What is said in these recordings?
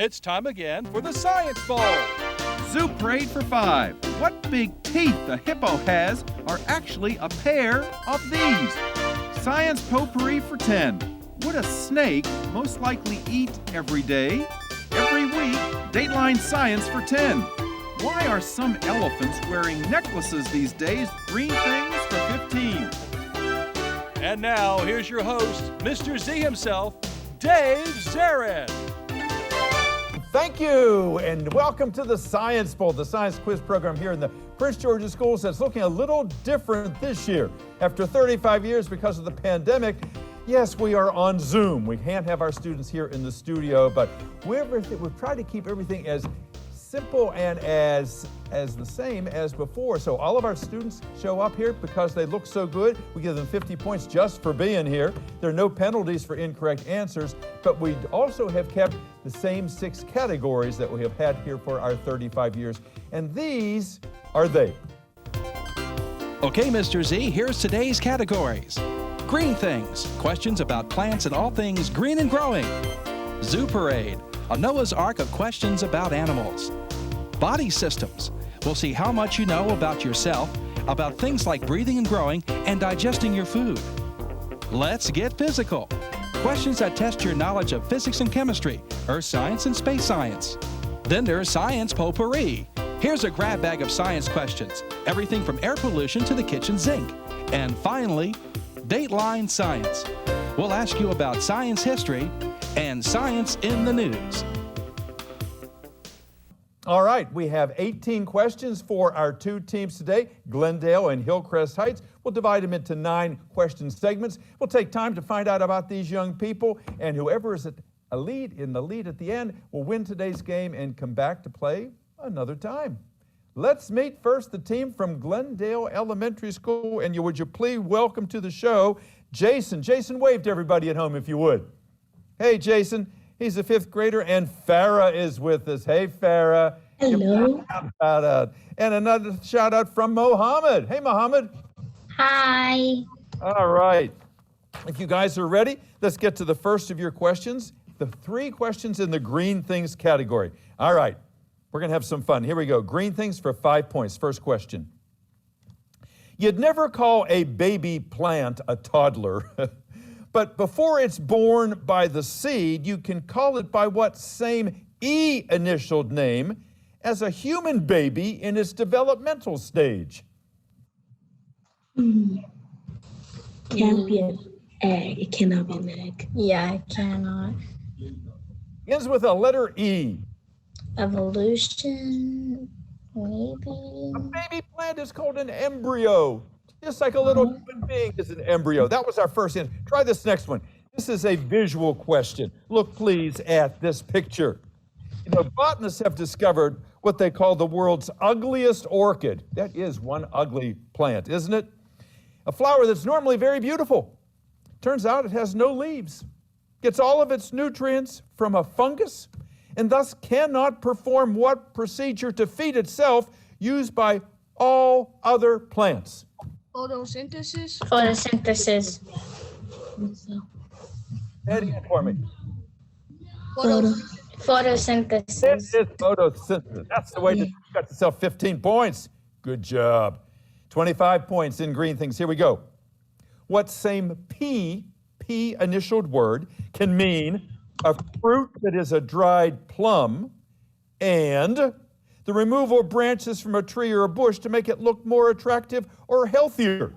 It's time again for the Science Bowl. Zoo parade for 5. What big teeth the hippo has are actually a pair of these. Science potpourri for 10. Would a snake most likely eat every day? Every week, Dateline Science for 10. Why are some elephants wearing necklaces these days? Green things for 15. And now, here's your host, Mr. Z himself, Dave Zarin. Thank you, and welcome to the Science Bowl, the science quiz program here in the Prince George's Schools that's looking a little different this year. After 35 years because of the pandemic, yes, we are on Zoom. We can't have our students here in the studio, but we've tried to keep everything as simple and as the same as before. So all of our students show up here because they look so good. We give them 50 points just for being here. There are no penalties for incorrect answers, but we also have kept the same 6 categories that we have had here for our 35 years. And these are they. Okay, Mr. Z, here's today's categories. Green things, questions about plants and all things green and growing. Zoo parade, a Noah's Ark of questions about animals. Body systems, we'll see how much you know about yourself, about things like breathing and growing and digesting your food. Let's get physical. Questions that test your knowledge of physics and chemistry, earth science and space science. Then there's science potpourri. Here's a grab bag of science questions, everything from air pollution to the kitchen sink. And finally, Dateline Science. We'll ask you about science history and science in the news. All right, we have 18 questions for our 2 teams today, Glendale and Hillcrest Heights. We'll divide them into 9 question segments. We'll take time to find out about these young people, and whoever is in the lead at the end will win today's game and come back to play another time. Let's meet first the team from Glendale Elementary School, and would you please welcome to the show Jason. Jason, wave to everybody at home if you would. Hey, Jason. He's a 5th grader, and Farah is with us. Hey, Farah. Hello. And another shout out from Mohammed. Hey, Mohammed. Hi. All right. If you guys are ready, let's get to the first of your questions. The 3 questions in the green things category. All right. We're going to have some fun. Here we go. Green things for 5 points. First question. You'd never call a baby plant a toddler. But before it's born by the seed, you can call it by what same E-initialed name as a human baby in its developmental stage? Can't be an egg. It cannot be an egg. Yeah, it cannot. Ends with a letter E. Evolution, maybe. A baby plant is called an embryo. Just like a little human being is an embryo. That was our first answer. Try this next one. This is a visual question. Look, please, at this picture. You know, botanists have discovered what they call the world's ugliest orchid. That is one ugly plant, isn't it? A flower that's normally very beautiful. Turns out it has no leaves. Gets all of its nutrients from a fungus, and thus cannot perform what procedure to feed itself used by all other plants? Photosynthesis. Photosynthesis. Eddie, for me. Photosynthesis. It is photosynthesis. That's the way to got yourself 15 points. Good job. 25 points in green things. Here we go. What same P initialed word can mean a fruit that is a dried plum and the removal of branches from a tree or a bush to make it look more attractive or healthier?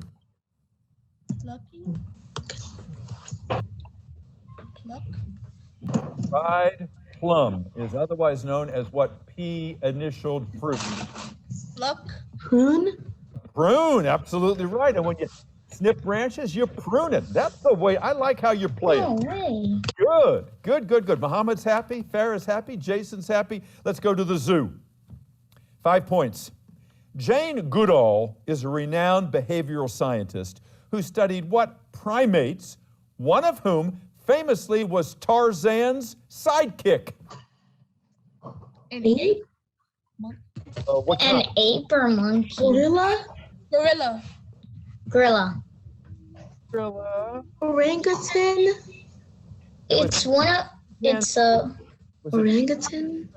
Dried plum is otherwise known as what P-initialed fruit? Prune. Prune, absolutely right. And when you snip branches, you prune it. That's the way. I like how you're playing. No way. Good. Mohammed's happy, Farah's happy, Jason's happy. Let's go to the zoo. 5 points. Jane Goodall is a renowned behavioral scientist who studied what primates, one of whom famously was Tarzan's sidekick. An ape? An ape or monkey? Gorilla. Gorilla. Orangutan. It's a Was it? Orangutan?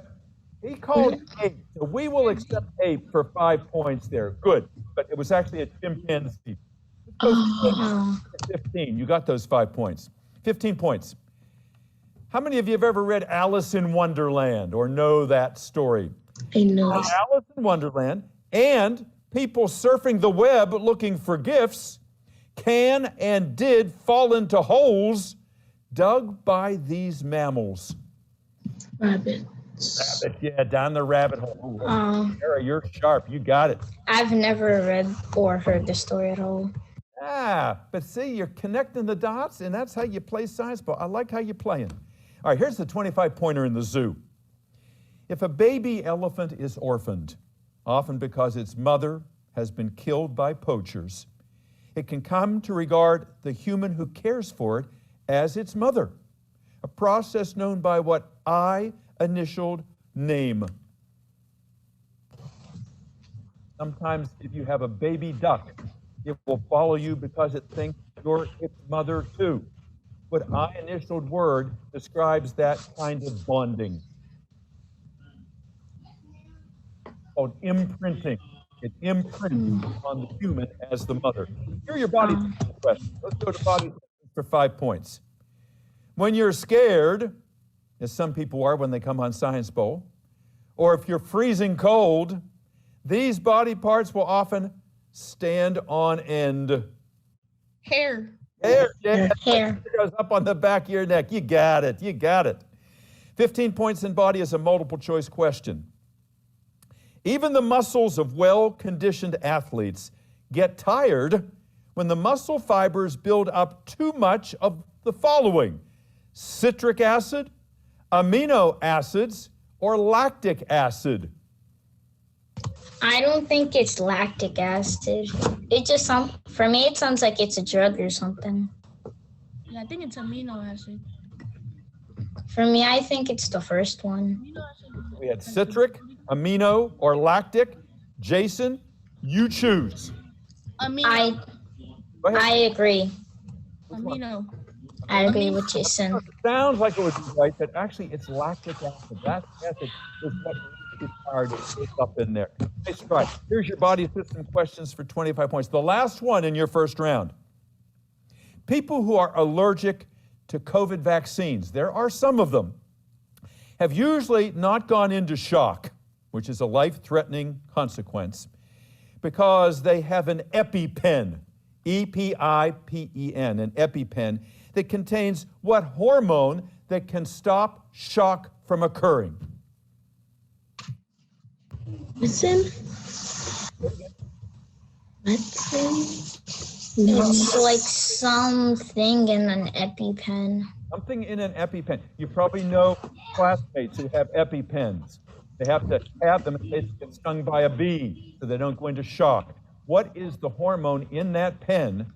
He called ape. So we will accept ape for 5 points there. Good. But it was actually a chimpanzee. Oh, 15. You got those 5 points. 15 points. How many of you have ever read Alice in Wonderland or know that story? I know. Alice in Wonderland and people surfing the web looking for gifts can and did fall into holes dug by these mammals. Rabbits. Rabbit, yeah, down the rabbit hole. Sarah, you're sharp. You got it. I've never read or heard the story at all. But see, you're connecting the dots, and that's how you play science ball. I like how you're playing. All right, here's the 25-pointer in the zoo. If a baby elephant is orphaned, often because its mother has been killed by poachers, it can come to regard the human who cares for it as its mother, a process known by what I initialed name. Sometimes if you have a baby duck, it will follow you because it thinks you're its mother too. What I initialed word describes that kind of bonding. Called imprinting. It imprints on the human as the mother. Here are your body questions. Let's go to body for 5 points. When you're scared, as some people are when they come on Science Bowl, or if you're freezing cold, these body parts will often stand on end. Hair. Hair, yeah. Hair. It goes up on the back of your neck. You got it. You got it. 15 points in body is a multiple choice question. Even the muscles of well-conditioned athletes get tired when the muscle fibers build up too much of the following: citric acid, amino acids, or lactic acid. I don't think it's lactic acid. It just for me it sounds like it's a drug or something. Yeah, I think it's amino acid. For me, I think it's the first one. We had citric, amino, or lactic. Jason, you choose. Amino. I agree. Amino. I agree with Jason. It sounds like it would be right, but actually it's lactic acid. Lactic acid is what is hard to pick up in there. Nice try. Here's your body system questions for 25 points. The last one in your first round. People who are allergic to COVID vaccines, there are some of them, have usually not gone into shock, which is a life-threatening consequence, because they have an EpiPen, E-P-I-P-E-N, an EpiPen, that contains what hormone that can stop shock from occurring? Medicine? It's like something in an EpiPen. Something in an EpiPen. You probably know classmates who have EpiPens. They have to have them in case they get stung by a bee so they don't go into shock. What is the hormone in that pen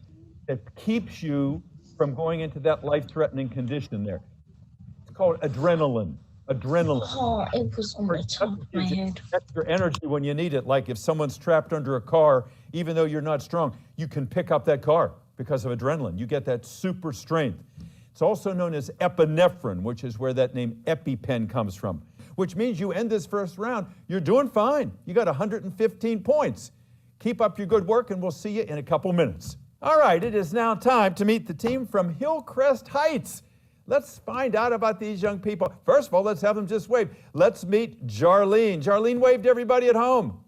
that keeps you from going into that life-threatening condition there? It's called adrenaline. Adrenaline. Oh, it was on the top of my head. Extra energy when you need it. Like if someone's trapped under a car, even though you're not strong, you can pick up that car because of adrenaline. You get that super strength. It's also known as epinephrine, which is where that name EpiPen comes from, which means you end this first round, you're doing fine. You got 115 points. Keep up your good work, and we'll see you in a couple minutes. All right, it is now time to meet the team from Hillcrest Heights. Let's find out about these young people. First of all, let's have them just wave. Let's meet Jarlene. Jarlene waved to everybody at home.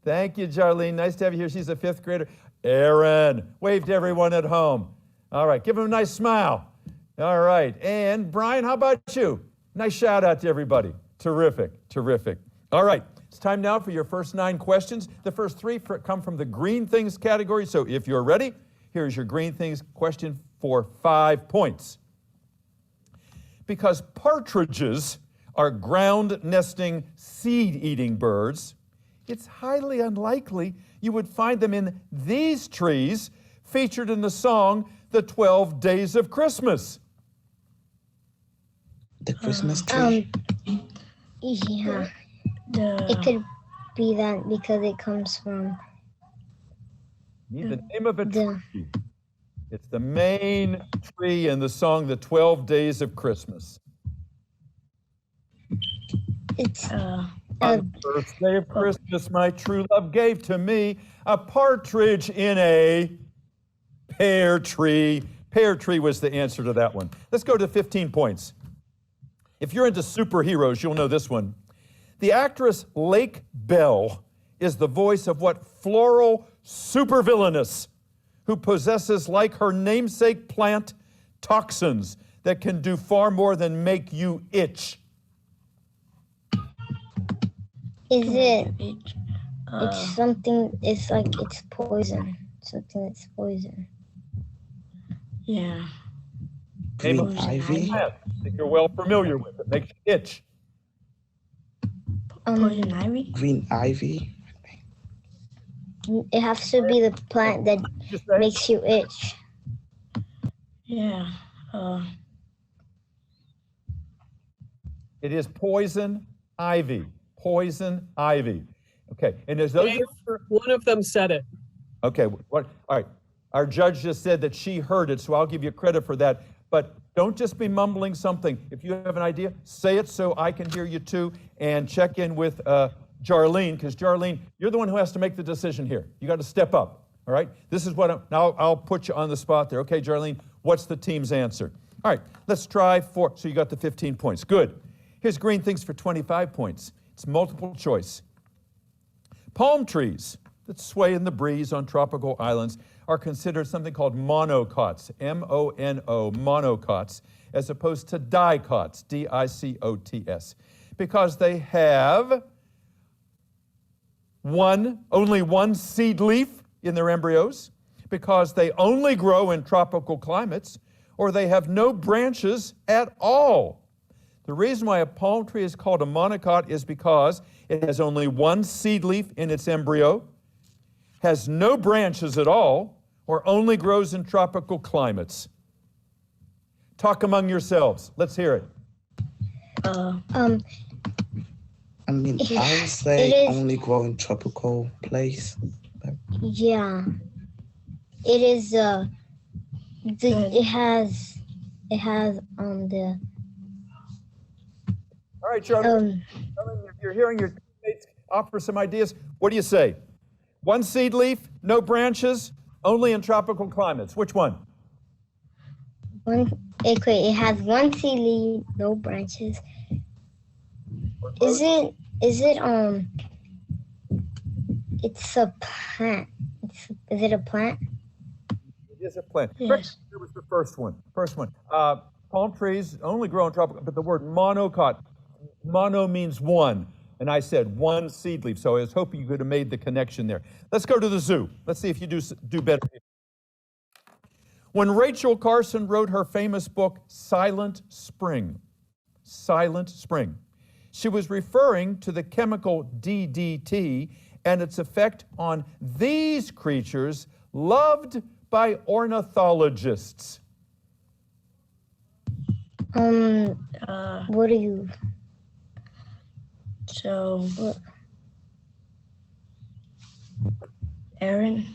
Thank you, Jarlene. Nice to have you here. She's a 5th grader. Aaron, wave to everyone at home. All right, give him a nice smile. All right, and Brian, how about you? Nice shout out to everybody. Terrific, terrific. All right, it's time now for your first 9 questions. The first 3 come from the Green Things category, so if you're ready, here's your Green Things question for 5 points. Because partridges are ground-nesting, seed-eating birds, it's highly unlikely you would find them in these trees featured in the song, The 12 Days of Christmas. The Christmas tree? Yeah. It could be that because it comes from... Need the name of a tree. It's the main tree in the song, The 12 Days of Christmas. It's On the first day of Christmas, my true love gave to me a partridge in a pear tree. Pear tree was the answer to that one. Let's go to 15 points. If you're into superheroes, you'll know this one. The actress Lake Bell is the voice of what floral supervillainess who possesses, like her namesake plant, toxins that can do far more than make you itch. is it? It's something. It's like it's poison. Something that's poison. Yeah. Name Green of ivy? plant that you're well familiar with. It makes you itch. Poison ivy? Green ivy? It has to be the plant that Just say. makes you itch. Yeah. It is poison ivy. Poison ivy. Okay, and there's those. One of them said it. Okay, what? All right. Our judge just said that she heard it, so I'll give you credit for that. But don't just be mumbling something. If you have an idea, say it so I can hear you too, and check in with Jarlene, because Jarlene, you're the one who has to make the decision here. You got to step up. All right. This is what now I'll put you on the spot there. Okay, Jarlene, what's the team's answer? All right. Let's try for. So you got the 15 points. Good. Here's green things for 25 points. It's multiple choice. Palm trees that sway in the breeze on tropical islands are considered something called monocots, M-O-N-O, monocots, as opposed to dicots, D-I-C-O-T-S, because they have only one seed leaf in their embryos, because they only grow in tropical climates, or they have no branches at all. The reason why a palm tree is called a monocot is because it has only one seed leaf in its embryo, has no branches at all, or only grows in tropical climates. Talk among yourselves. Let's hear it. I mean, I would say only grow in tropical place. Yeah. It is. It has the. All right, Charlie. You're hearing your teammates offer some ideas. What do you say? One seed leaf, no branches, only in tropical climates. Which one? It has one seed leaf, no branches. Is it it's a plant. Is it a plant? It is a plant. Yes. It was the first one. Palm trees only grow in tropical, but the word monocot, mono means one. And I said one seed leaf, so I was hoping you could have made the connection there. Let's go to the zoo. Let's see if you do better. When Rachel Carson wrote her famous book, Silent Spring, she was referring to the chemical DDT and its effect on these creatures loved by ornithologists. What do you? So, Aaron,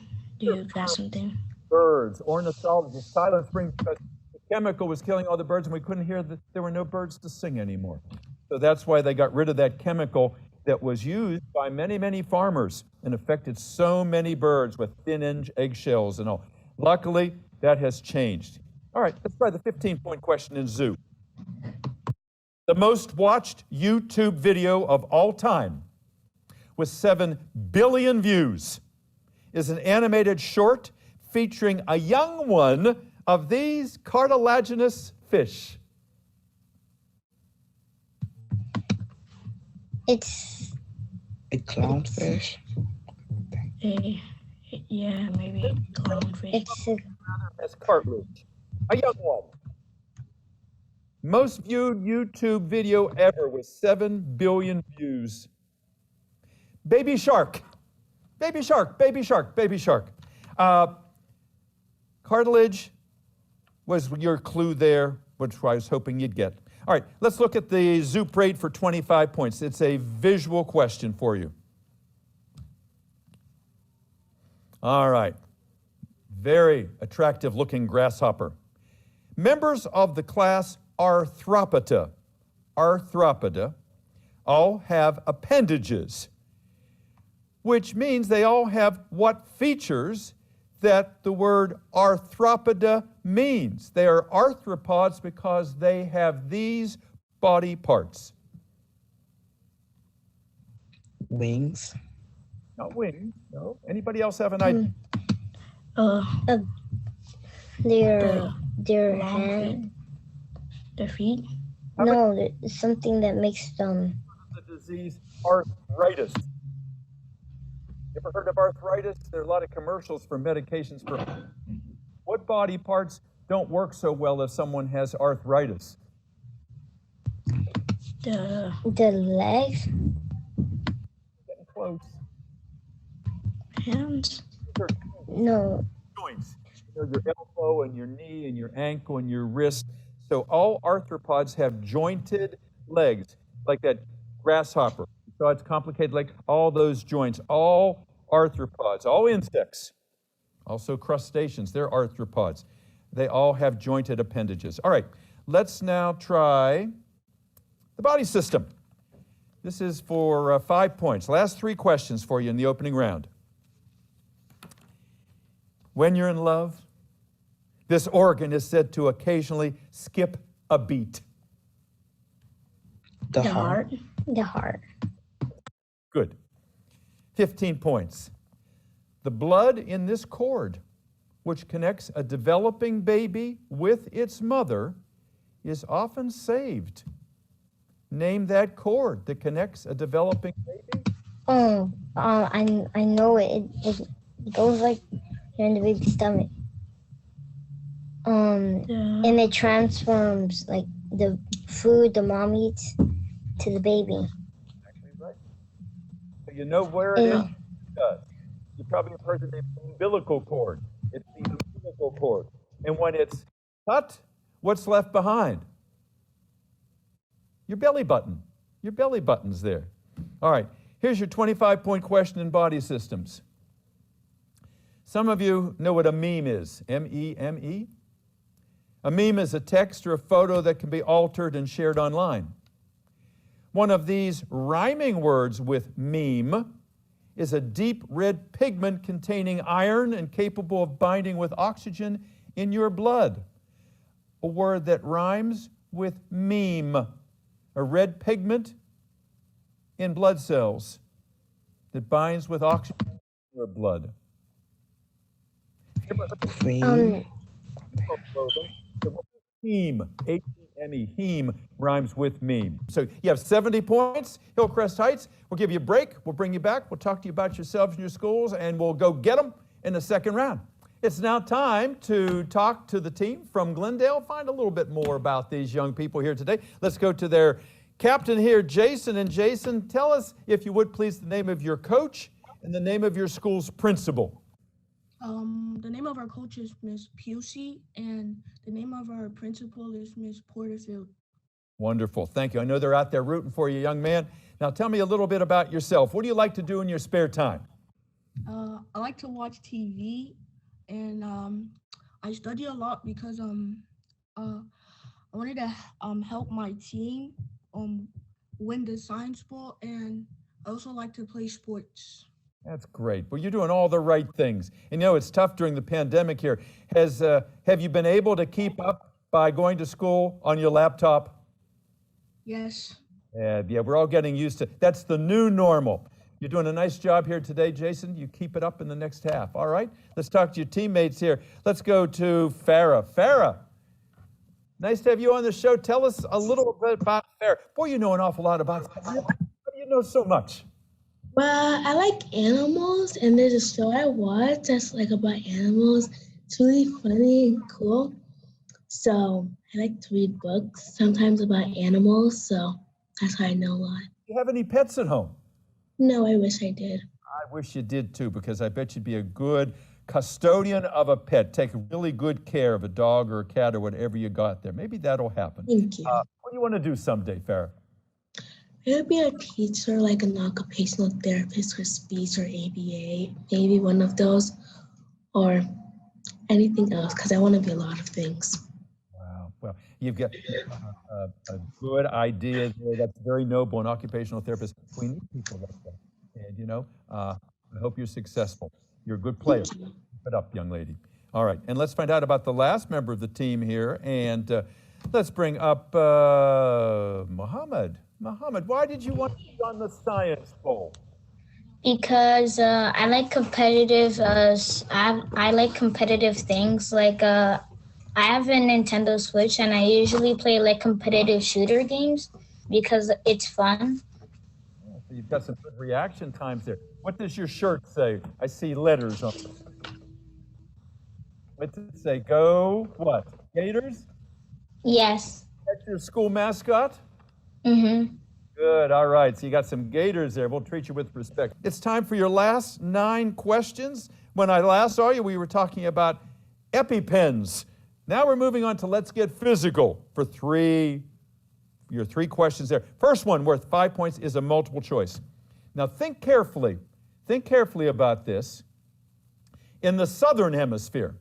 do you got something? Birds, ornithologists, Silent Spring, because the chemical was killing all the birds and we couldn't hear that there were no birds to sing anymore. So that's why they got rid of that chemical that was used by many, many farmers and affected so many birds with thin eggshells and all. Luckily, that has changed. All right, let's try the 15-point question in zoo. The most watched YouTube video of all time, with 7 billion views, is an animated short featuring a young one of these cartilaginous fish. It's A clownfish? Yeah, maybe clownfish. As cartilage. A young one. Most viewed YouTube video ever with 7 billion views. Baby shark. Baby shark, baby shark, baby shark. Cartilage was your clue there, which I was hoping you'd get. All right, let's look at the zoo parade for 25 points. It's a visual question for you. All right. Very attractive looking grasshopper. Members of the class Arthropoda all have appendages, which means they all have what features that the word arthropoda means. They are arthropods because they have these body parts. Wings. Not wings, no. Anybody else have an idea? Their long hand. Their feet. No, it's something that makes them. The disease arthritis. You ever heard of arthritis? There are a lot of commercials for medications for. What body parts don't work so well if someone has arthritis? The legs. Getting close. Hands. No. Joints. You know, your elbow and your knee and your ankle and your wrist. So all arthropods have jointed legs, like that grasshopper. So it's complicated, like all those joints, all arthropods, all insects, also crustaceans, they're arthropods. They all have jointed appendages. All right, let's now try the body system. This is for 5 points. Last 3 questions for you in the opening round. When you're in love, this organ is said to occasionally skip a beat. The heart. The heart. Good. 15 points. The blood in this cord, which connects a developing baby with its mother, is often saved. Name that cord that connects a developing baby. I know it. It goes like you're in the baby's stomach. And it transforms like the food the mom eats to the baby. Actually, right. So you know where it is? You probably have heard the name umbilical cord. It's the umbilical cord. And when it's cut, what's left behind? Your belly button. Your belly button's there. All right, here's your 25-point question in body systems. Some of you know what a meme is, M-E-M-E. A meme is a text or a photo that can be altered and shared online. One of these rhyming words with meme is a deep red pigment containing iron and capable of binding with oxygen in your blood. A word that rhymes with meme, a red pigment in blood cells that binds with oxygen in your blood. Cream. Heme, H-E-M-E, heme rhymes with meme. So you have 70 points, Hillcrest Heights. We'll give you a break. We'll bring you back. We'll talk to you about yourselves and your schools, and we'll go get them in the second round. It's now time to talk to the team from Glendale, find a little bit more about these young people here today. Let's go to their captain here, Jason. And Jason, tell us, if you would please, the name of your coach and the name of your school's principal. The name of our coach is Miss Pusey, and the name of our principal is Miss Porterfield. Wonderful, thank you. I know they're out there rooting for you, young man. Now tell me a little bit about yourself. What do you like to do in your spare time? I like to watch TV, and I study a lot because I wanted to help my team win the science bowl, and I also like to play sports. That's great. Well, you're doing all the right things. And you know, it's tough during the pandemic here. Have you been able to keep up by going to school on your laptop? Yes. Yeah, we're all getting used to it. That's the new normal. You're doing a nice job here today, Jason. You keep it up in the next half. All right, let's talk to your teammates here. Let's go to Farah. Farah, nice to have you on the show. Tell us a little bit about Farah. Boy, you know an awful lot about Farah. How do you know so much? Well, I like animals, and there's a show I watch that's like about animals. It's really funny and cool. So I like to read books sometimes about animals, so that's how I know a lot. Do you have any pets at home? No, I wish I did. I wish you did too, because I bet you'd be a good custodian of a pet. Take really good care of a dog or a cat or whatever you got there. Maybe that'll happen. Thank you. What do you want to do someday, Farah? I would be a teacher, like an occupational therapist or speech or ABA, maybe one of those, or anything else, because I want to be a lot of things. Wow. Well, you've got a good idea there. That's very noble. An occupational therapist. We need people like that. And, I hope you're successful. You're a good player. Keep it up, young lady. All right. And let's find out about the last member of the team here. And let's bring up Muhammad. Muhammad, why did you want to be on the Science Bowl? Because I like competitive. I like competitive things. Like I have a Nintendo Switch, and I usually play like competitive shooter games because it's fun. Yeah, so you've got some good reaction times there. What does your shirt say? I see letters on it. What does it say? Go what? Gators? Yes. That's your school mascot? Mm-hmm. Good, all right. So you got some gators there. We'll treat you with respect. It's time for your last 9 questions. When I last saw you, we were talking about EpiPens. Now we're moving on to Let's Get Physical for your 3 questions there. First one, worth 5 points, is a multiple choice. Now think carefully about this. In the southern hemisphere,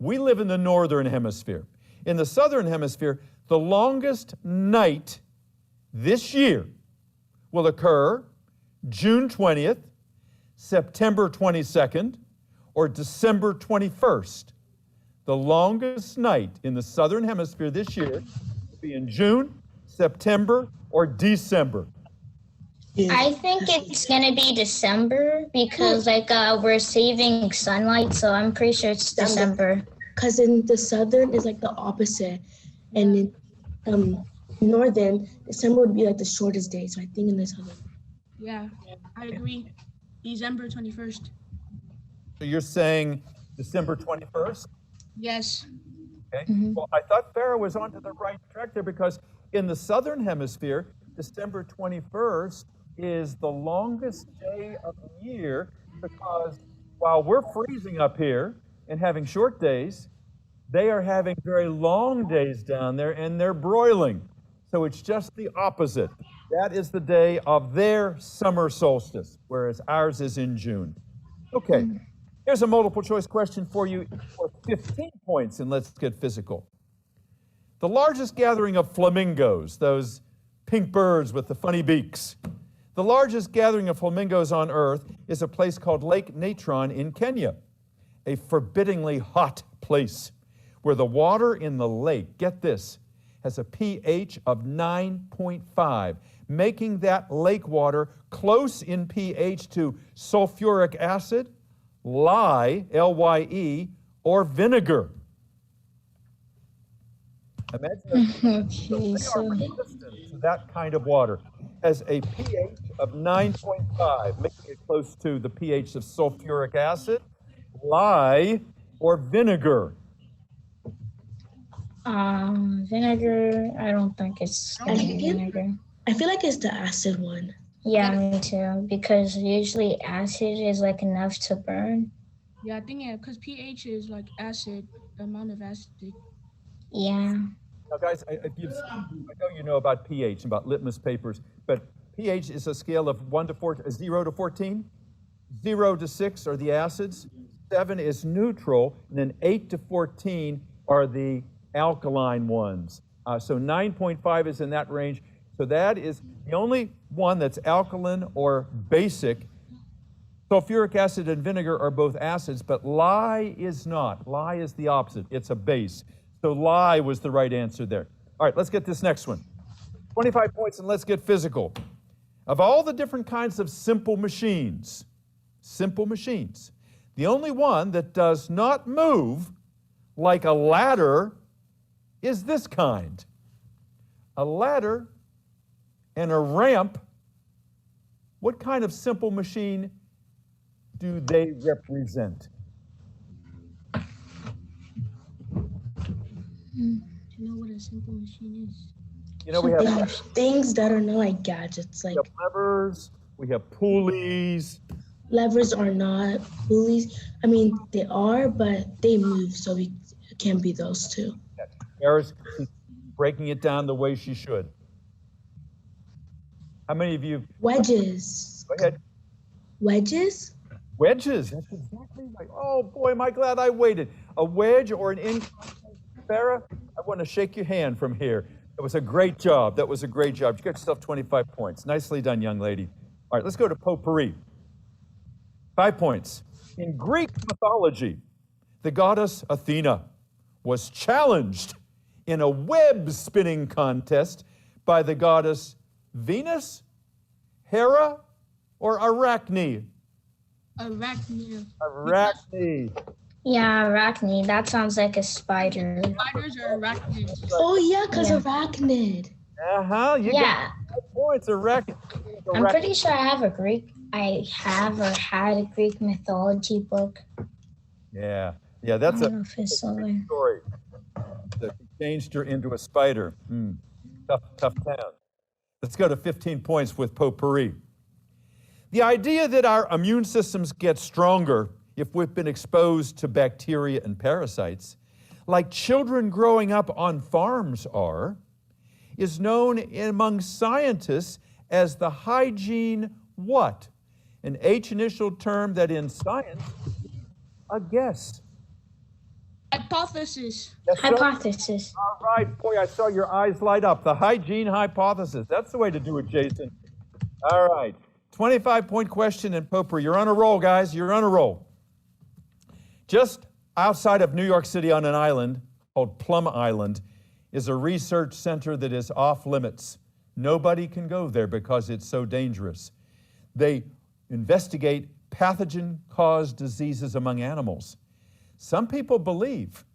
we live in the northern hemisphere. In the southern hemisphere, the longest night this year will occur June 20th, September 22nd, or December 21st. The longest night in the southern hemisphere this year will be in June, September, or December. I think it's gonna be December because we're saving sunlight, so I'm pretty sure it's December. Because in the southern is like the opposite, and in northern, December would be like the shortest day. So I think in the southern. Yeah, I agree. December 21st. So you're saying December 21st? Yes. Okay. Well, I thought Farah was onto the right track there because in the southern hemisphere, December 21st is the longest day of the year because while we're freezing up here and having short days, they are having very long days down there and they're broiling. So it's just the opposite. That is the day of their summer solstice, whereas ours is in June. Okay, here's a multiple choice question for you for 15 points and Let's Get Physical. The largest gathering of flamingos, those pink birds with the funny beaks, the largest gathering of flamingos on Earth is a place called Lake Natron in Kenya, a forbiddingly hot place where the water in the lake, get this, has a pH of 9.5, making that lake water close in pH to sulfuric acid, lye, L-Y-E, or vinegar. Imagine they are resistant to that kind of water. Has a pH of 9.5, making it close to the pH of sulfuric acid, lye, or vinegar. Vinegar, I don't think it's vinegar. I feel like it's the acid one. Yeah, me too, because usually acid is like enough to burn. Yeah, I think because pH is like acid, the amount of acid. Yeah. Now, guys, I know you know about pH, about litmus papers, but pH is a scale of 0 to 14. 0 to 6 are the acids, 7 is neutral, and then 8 to 14 are the alkaline ones. So 9.5 is in that range. So that is the only one that's alkaline or basic. Sulfuric acid and vinegar are both acids, but lye is not. Lye is the opposite. It's a base. So lye was the right answer there. All right, let's get this next one. 25 points and Let's Get Physical. Of all the different kinds of simple machines, the only one that does not move like a ladder is this kind. A ladder and a ramp. What kind of simple machine do they represent? Do you know what a simple machine is? You know, we have things that are not like gadgets. Like levers, we have pulleys. Levers are not pulleys. I mean, they are, but they move, so it can't be those two. Eris is breaking it down the way she should. How many of you? Wedges. Go ahead. Wedges? Wedges. That's exactly right. Oh boy, am I glad I waited. A wedge or an incline. Farah, I want to shake your hand from here. That was a great job. That was a great job. You got yourself 25 points. Nicely done, young lady. All right, let's go to potpourri. 5 points. In Greek mythology, the goddess Athena was challenged in a web spinning contest by the goddess Venus, Hera, or Arachne? Arachne. Arachne. Yeah, arachnid. That sounds like a spider. Spiders are arachnids. Oh yeah, because Yeah. arachnid. You Yeah, got 5 points. Arachne. I'm pretty sure I have or had a Greek mythology book. Yeah, I that's don't know a if it's still there. story. That he changed her into a spider. Tough town. Let's go to 15 points with potpourri. The idea that our immune systems get stronger if we've been exposed to bacteria and parasites, like children growing up on farms are, is known among scientists as the hygiene what? An H initial term that in science, a guess. Hypothesis. Yes, sir? Hypothesis. All right, boy, I saw your eyes light up. The hygiene hypothesis. That's the way to do it, Jason. All right, 25-point question in potpourri. You're on a roll, guys. You're on a roll. Just outside of New York City on an island called Plum Island is a research center that is off limits. Nobody can go there because it's so dangerous. They investigate pathogen-caused diseases among animals. Some people believe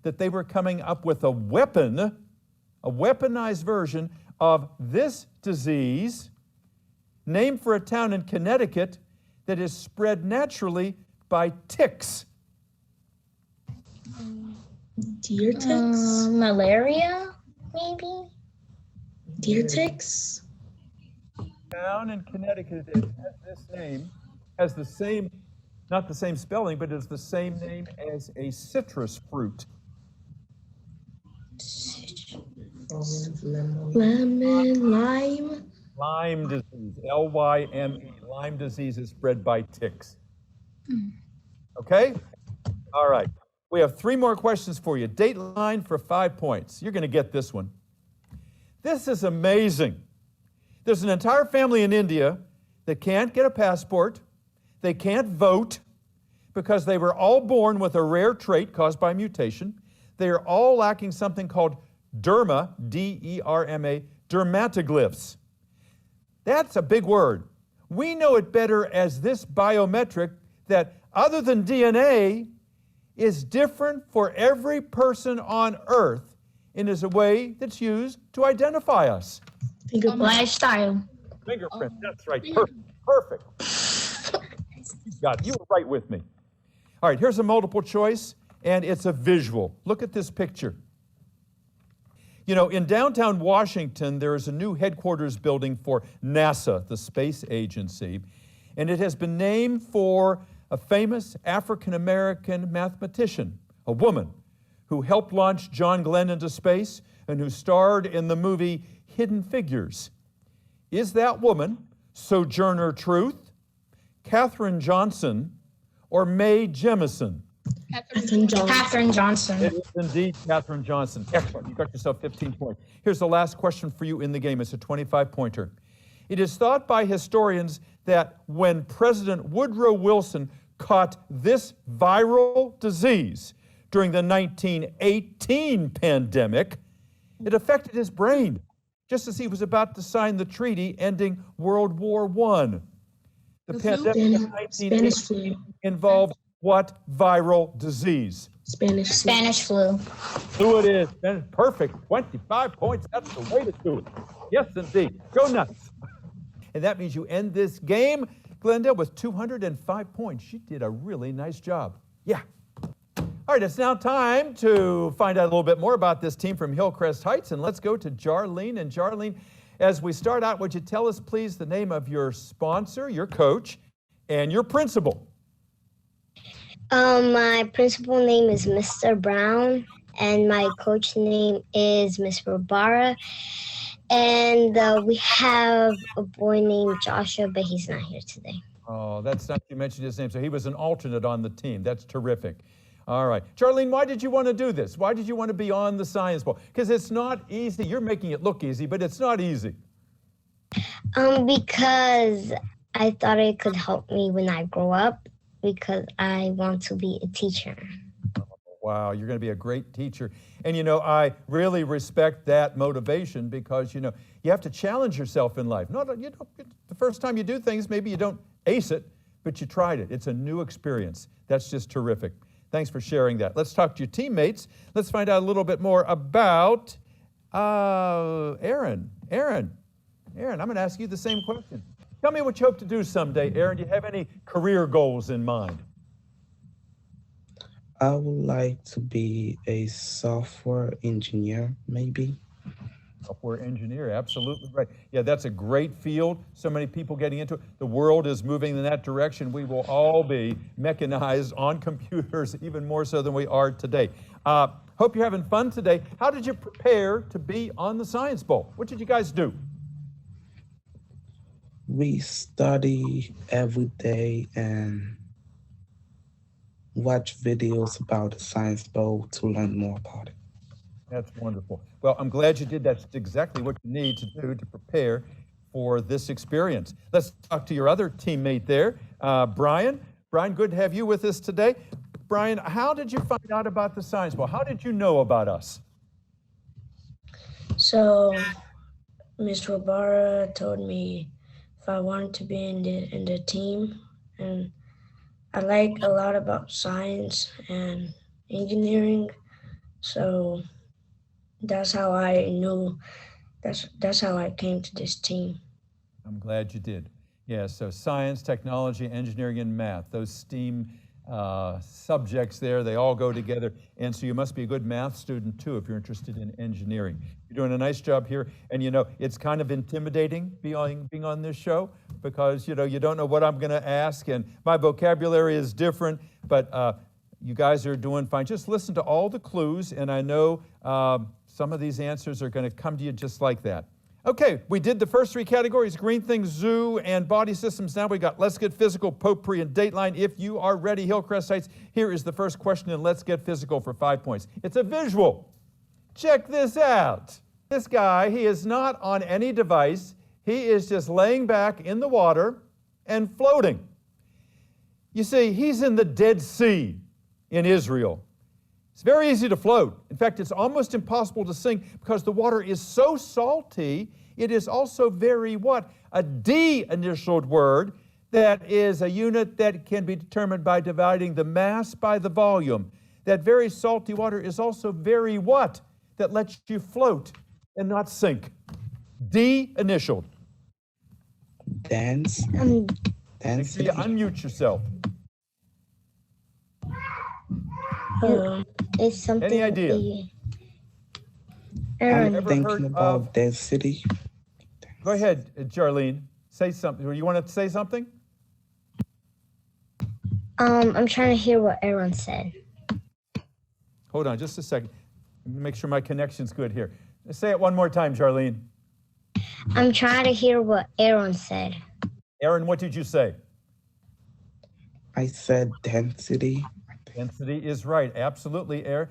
that they were coming up with a weapon, a weaponized version of this disease, named for a town in Connecticut that is spread naturally by ticks. Deer ticks? Malaria, maybe? Deer ticks? Town in Connecticut that has this name, has the same, not the same spelling, but it's the same name as a citrus fruit. Lemon, lime? Lyme disease, Lyme. Lyme disease is spread by ticks. Okay? All right. We have 3 more questions for you. Dateline for 5 points. You're going to get this one. This is amazing. There's an entire family in India that can't get a passport. They can't vote because they were all born with a rare trait caused by mutation. They are all lacking something called derma, D-E-R-M-A, dermatoglyphs. That's a big word. We know it better as this biometric that, other than DNA, is different for every person on Earth and is a way that's used to identify us. Lifestyle. Fingerprint, that's right. Perfect. You were right with me. All right, here's a multiple choice, and it's a visual. Look at this picture. You know, in downtown Washington, there is a new headquarters building for NASA, the space agency, and it has been named for a famous African-American mathematician, a woman who helped launch John Glenn into space and who starred in the movie Hidden Figures. Is that woman Sojourner Truth, Katherine Johnson, or Mae Jemison? Katherine Johnson. It is indeed Katherine Johnson. Excellent. You got yourself 15 points. Here's the last question for you in the game. It's a 25-pointer. It is thought by historians that when President Woodrow Wilson caught this viral disease during the 1918 pandemic, it affected his brain, just as he was about to sign the treaty ending World War I. The pandemic of 1918 involved what viral disease? Spanish flu. Flu it is. Perfect. 25 points. That's the way to do it. Yes, indeed. Go nuts. And that means you end this game, Glenda, with 205 points. She did a really nice job. Yeah. All right, it's now time to find out a little bit more about this team from Hillcrest Heights, and let's go to Jarlene. And Jarlene, as we start out, would you tell us, please, the name of your sponsor, your coach, and your principal? My principal name is Mr. Brown, and my coach name is Miss Robara. And we have a boy named Joshua, but he's not here today. Oh, that's not, you mentioned his name. So he was an alternate on the team. That's terrific. All right. Charlene, why did you want to do this? Why did you want to be on the Science Bowl? Because it's not easy. You're making it look easy, but it's not easy. Because I thought it could help me when I grow up, because I want to be a teacher. Wow, you're going to be a great teacher. And I really respect that motivation because, you have to challenge yourself in life. The first time you do things, maybe you don't ace it, but you tried it. It's a new experience. That's just terrific. Thanks for sharing that. Let's talk to your teammates. Let's find out a little bit more about Aaron. Aaron, I'm going to ask you the same question. Tell me what you hope to do someday, Aaron. Do you have any career goals in mind? I would like to be a software engineer, maybe. Software engineer, absolutely right. Yeah, that's a great field. So many people getting into it. The world is moving in that direction. We will all be mechanized on computers, even more so than we are today. Hope you're having fun today. How did you prepare to be on the Science Bowl? What did you guys do? We study every day and watch videos about the Science Bowl to learn more about it. That's wonderful. Well, I'm glad you did. That's exactly what you need to do to prepare for this experience. Let's talk to your other teammate there, Brian. Brian, good to have you with us today. Brian, how did you find out about the Science Bowl? How did you know about us? So, Mr. Obara told me if I wanted to be in the team, and I like a lot about science and engineering, so that's how I knew. That's how I came to this team. I'm glad you did. Yeah, so science, technology, engineering, and math, those STEAM subjects there, they all go together. And so you must be a good math student too if you're interested in engineering. You're doing a nice job here. And it's kind of intimidating being on this show because you don't know what I'm going to ask and my vocabulary is different, but you guys are doing fine. Just listen to all the clues and I know some of these answers are going to come to you just like that. Okay, we did the first three categories, green things, zoo, and body systems. Now we got Let's Get Physical, Potpourri, and Dateline. If you are ready, Hillcrest Heights, here is the first question in Let's Get Physical for 5 points. It's a visual. Check this out. This guy, he is not on any device. He is just laying back in the water and floating. You see, he's in the Dead Sea in Israel. It's very easy to float. In fact, it's almost impossible to sink because the water is so salty. It is also very what? A D-initialed word that is a unit that can be determined by dividing the mass by the volume. That very salty water is also very what? That lets you float and not sink. D-initialed. Dance. Make sure you unmute yourself. It's something. Any idea? Aaron. I'm thinking about density. Go ahead, Charlene. Say something. You want to say something? I'm trying to hear what Aaron said. Hold on just a second. Make sure my connection's good here. Say it one more time, Charlene. I'm trying to hear what Aaron said. Aaron, what did you say? I said density. Density is right. Absolutely, Aaron.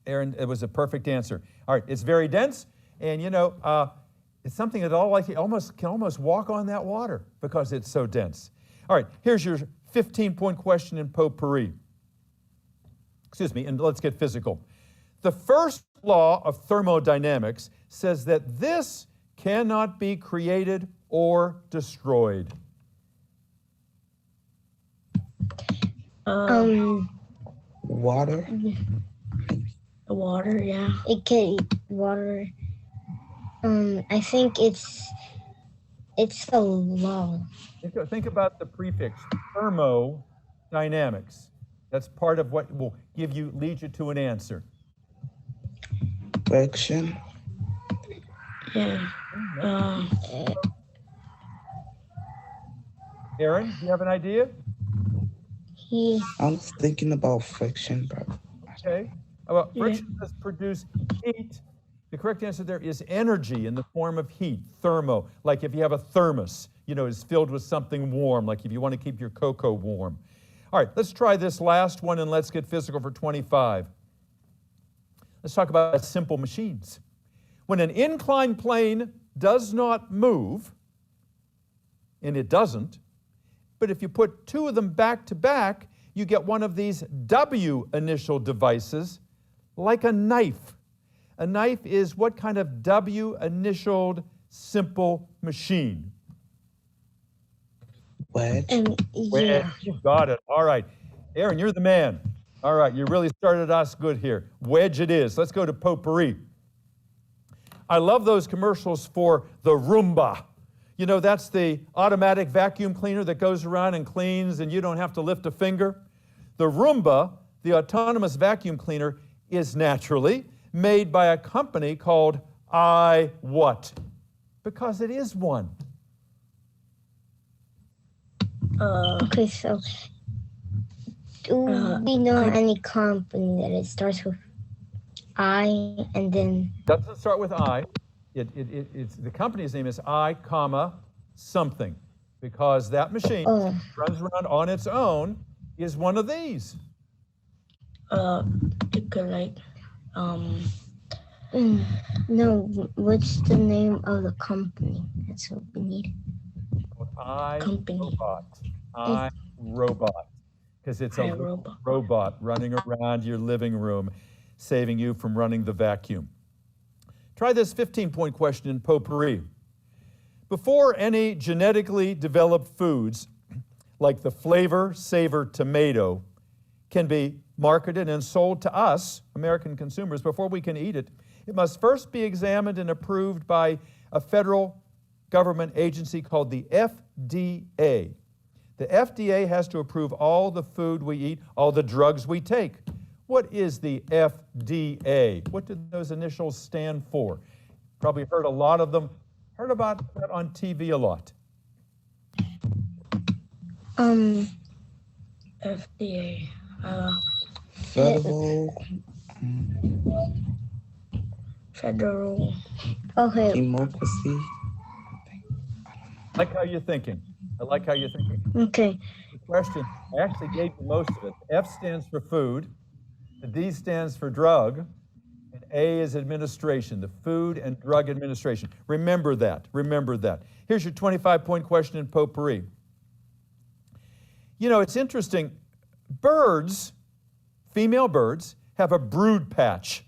Aaron, it was a perfect answer. All right, it's very dense, and it's something that can almost walk on that water because it's so dense. All right, here's your 15-point question in potpourri. Excuse me, and let's get physical. The first law of thermodynamics says that this cannot be created or destroyed. Water. Water, yeah. It can water. I think it's a law. Think about the prefix thermodynamics. That's part of what will lead you to an answer. Friction. Yeah. Aaron, do you have an idea? I was thinking about friction, but okay. Well, friction does produce heat. The correct answer there is energy in the form of heat, thermo. Like if you have a thermos, it's filled with something warm, like if you want to keep your cocoa warm. All right, let's try this last one and let's get physical for 25. Let's talk about simple machines. When an inclined plane does not move, and it doesn't, but if you put two of them back to back, you get one of these W initial devices, like a knife. A knife is what kind of W initialed simple machine? Wedge. Wedge. You got it. All right. Aaron, you're the man. All right, you really started us good here. Wedge it is. Let's go to potpourri. I love those commercials for the Roomba. You know, that's the automatic vacuum cleaner that goes around and cleans and you don't have to lift a finger. The Roomba, the autonomous vacuum cleaner, is naturally made by a company called what? Because it is one. Okay, so do we know any company that it starts with I and then? Doesn't start with I. It's the company's name is I, comma, something, because that machine runs around on its own is one of these. It could like, No, what's the name of the company? That's what we need. iRobot, because it's a robot running around your living room, saving you from running the vacuum. Try this 15-point question in potpourri. Before any genetically developed foods, like the flavor savor tomato, can be marketed and sold to us, American consumers, before we can eat it, it must first be examined and approved by a federal government agency called the FDA. The FDA has to approve all the food we eat, all the drugs we take. What is the FDA? What do those initials stand for? Probably heard a lot of them. Heard about that on TV a lot. FDA. Federal. Okay. Democracy. I like how you're thinking. Okay. The question, I actually gave you most of it. F stands for food, the D stands for drug, and A is administration, the Food and Drug Administration. Remember that. Here's your 25-point question in potpourri. You know, it's interesting. Birds, female birds, have a brood patch.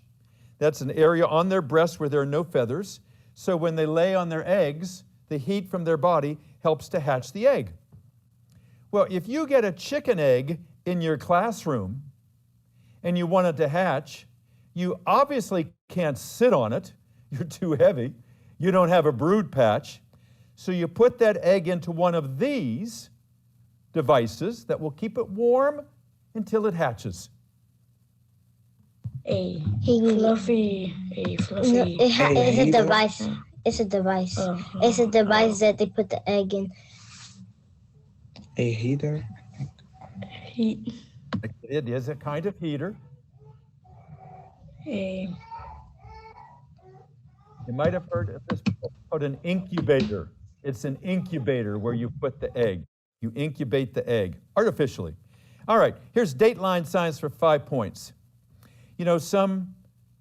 That's an area on their breast where there are no feathers. So when they lay on their eggs, the heat from their body helps to hatch the egg. Well, if you get a chicken egg in your classroom and you want it to hatch, you obviously can't sit on it. You're too heavy. You don't have a brood patch. So you put that egg into one of these devices that will keep it warm until it hatches. A fluffy. No, it's a device. It's a device. It's a device that they put the egg in. A heater. Heat. It is a kind of heater. A. You might have heard of this called an incubator. It's an incubator where you put the egg. You incubate the egg artificially. All right, here's Dateline science for 5 points. You know, some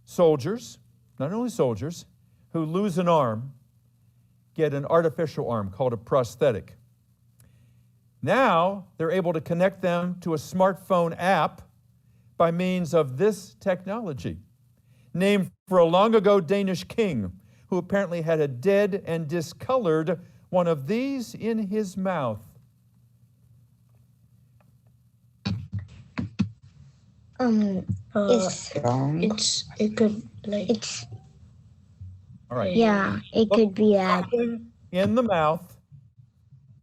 soldiers, not only soldiers, who lose an arm get an artificial arm called a prosthetic. Now they're able to connect them to a smartphone app by means of this technology, named for a long ago Danish king who apparently had a dead and discolored one of these in his mouth. It could like. All right. Yeah, it could be something in the mouth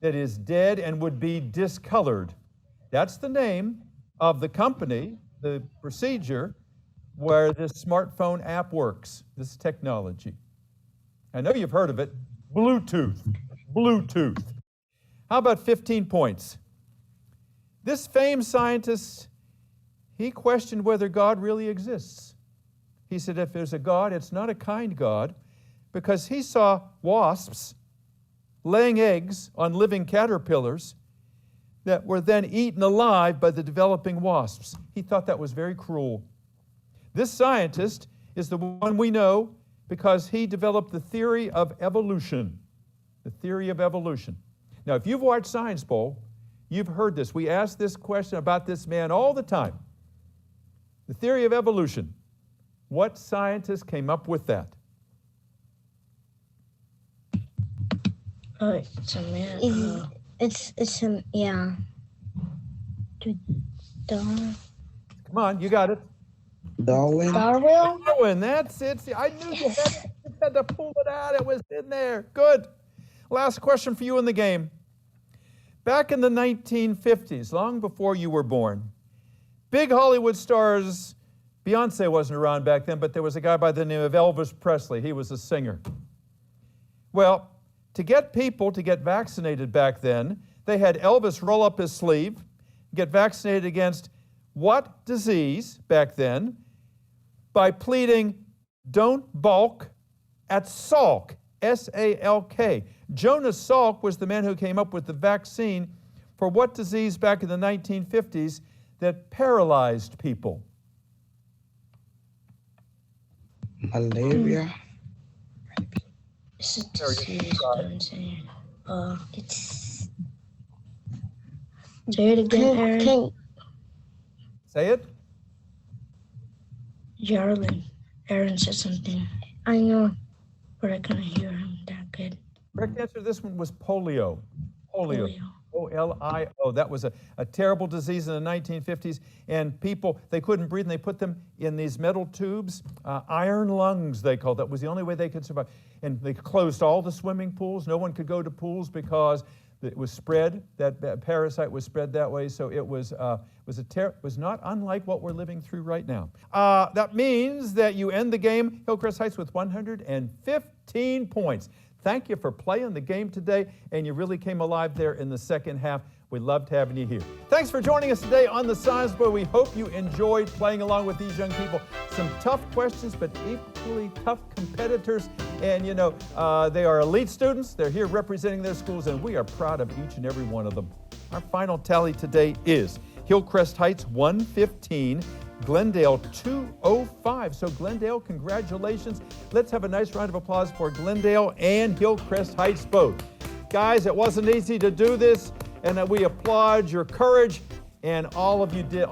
that is dead and would be discolored. That's the name of the company, the procedure where this smartphone app works, this technology. I know you've heard of it, Bluetooth. How about 15 points? This famed scientist, he questioned whether God really exists. He said if there's a God, it's not a kind God, because he saw wasps laying eggs on living caterpillars that were then eaten alive by the developing wasps. He thought that was very cruel. This scientist is the one we know because he developed the theory of evolution. The theory of evolution. Now, if you've watched Science Bowl, you've heard this. We ask this question about this man all the time. The theory of evolution. What scientist came up with that? It's a man. Yeah. Come on, you got it. Darwin. Darwin, that's it. See, I knew you had to pull it out. It was in there. Good. Last question for you in the game. Back in the 1950s, long before you were born, big Hollywood stars, Beyonce wasn't around back then, but there was a guy by the name of Elvis Presley. He was a singer. Well, to get people to get vaccinated back then, they had Elvis roll up his sleeve, get vaccinated against what disease back then? By pleading, don't balk at Salk, S-A-L-K. Jonas Salk was the man who came up with the vaccine for what disease back in the 1950s that paralyzed people? Malaria. It's a disease, It's. Say it again, Aaron. Say it. Jarlin. Aaron said something, I know. but I couldn't hear him that good. Correct answer to this one was polio. Polio. Polio. O-L-I-O. That was a terrible disease in the 1950s, and people, they couldn't breathe, and they put them in these metal tubes, iron lungs they called. That was the only way they could survive. And they closed all the swimming pools. No one could go to pools because it was spread, that parasite was spread that way, so it was not unlike what we're living through right now. That means that you end the game, Hillcrest Heights, with 115 points. Thank you for playing the game today, and you really came alive there in the second half. We loved having you here. Thanks for joining us today on the Science Bowl. We hope you enjoyed playing along with these young people. Some tough questions, but equally tough competitors. And you know, they are elite students. They're here representing their schools, and we are proud of each and every one of them. Our final tally today is Hillcrest Heights 115, Glendale 205. So Glendale, congratulations. Let's have a nice round of applause for Glendale and Hillcrest Heights both. Guys, it wasn't easy to do this, and we applaud your courage and all that you did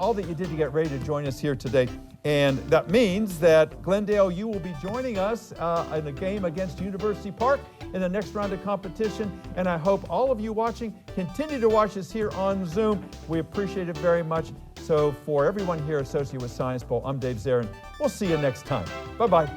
to get ready to join us here today. And that means that Glendale, you will be joining us in a game against University Park in the next round of competition. And I hope all of you watching continue to watch us here on Zoom. We appreciate it very much. So for everyone here associated with Science Bowl, I'm Dave Zarin. We'll see you next time. Bye-bye.